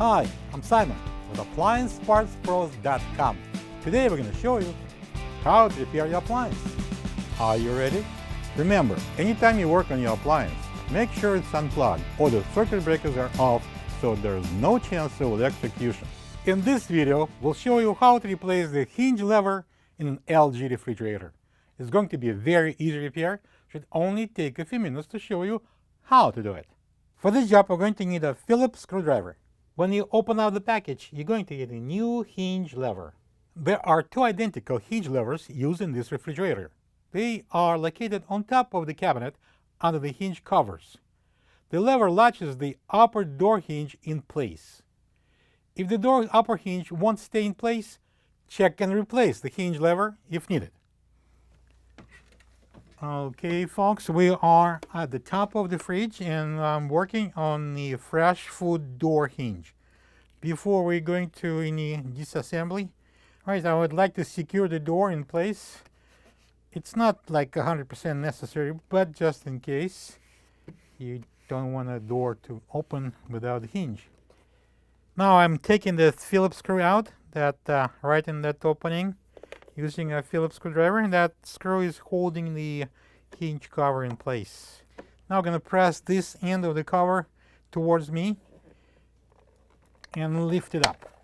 Hi, I'm Simon with AppliancePartsPros.com. Today we're going to show you how to repair your appliance. Are you ready? Remember, anytime you work on your appliance, make sure it's unplugged or the circuit breakers are off so there's no chance of electrocution. In this video, we'll show you how to replace the hinge lever in an LG refrigerator. It's going to be a very easy repair. Should only take a few minutes to show you how to do it. For this job, we're going to need a Phillips screwdriver. When you open up the package, you're going to get a new hinge lever. There are two identical hinge levers used in this refrigerator. They are located on top of the cabinet under the hinge covers. The lever latches the upper door hinge in place. If the door upper hinge won't stay in place, check and replace the hinge lever if needed. Okay, folks, we are at the top of the fridge and I'm working on the fresh food door hinge. Before we're going to any disassembly, I would like to secure the door in place. It's not like 100% necessary, but just in case, you don't want a door to open without a hinge. Now I'm taking the Phillips screw out, that right in that opening, using a Phillips screwdriver, and that screw is holding the hinge cover in place. Now I'm going to press this end of the cover towards me and lift it up.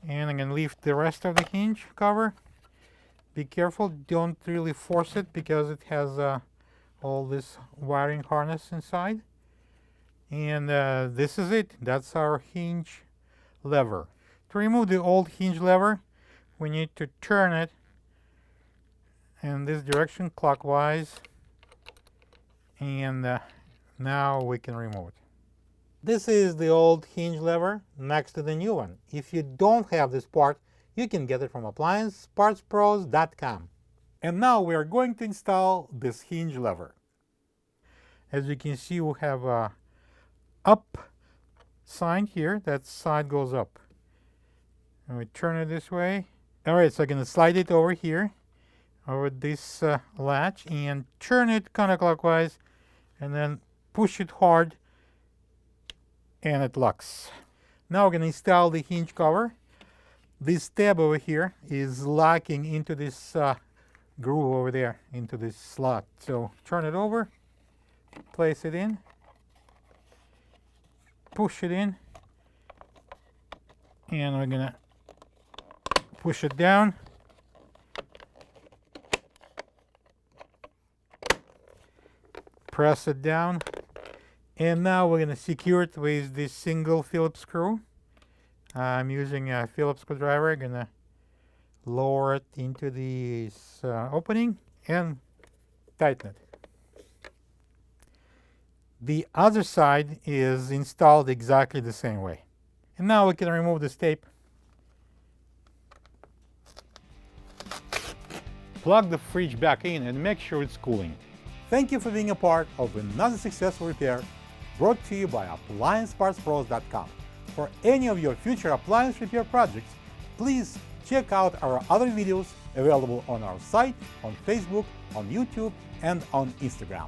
And I'm going to lift the rest of the hinge cover. Be careful, don't really force it because it has all this wiring harness inside. And this is it. That's our hinge lever. To remove the old hinge lever, we need to turn it in this direction clockwise, and now we can remove it. This is the old hinge lever next to the new one. If you don't have this part, you can get it from AppliancePartsPros.com. And now we are going to install this hinge lever. As you can see, we have a up sign here. That side goes up. And we turn it this way. Alright, so I'm going to slide it over here, over this latch, and turn it counterclockwise, and then push it hard, and it locks. Now we're going to install the hinge cover. This tab over here is locking into this groove over there, into this slot. So turn it over, place it in, push it in, and we're going to push it down. Press it down. And now we're going to secure it with this single Phillips screw. I'm using a Phillips screwdriver. I'm going to lower it into this opening and tighten it. The other side is installed exactly the same way. And now we can remove this tape. Plug the fridge back in and make sure it's cooling. Thank you for being a part of another successful repair brought to you by AppliancePartsPros.com. For any of your future appliance repair projects, please check out our other videos available on our site, on Facebook, on YouTube, and on Instagram.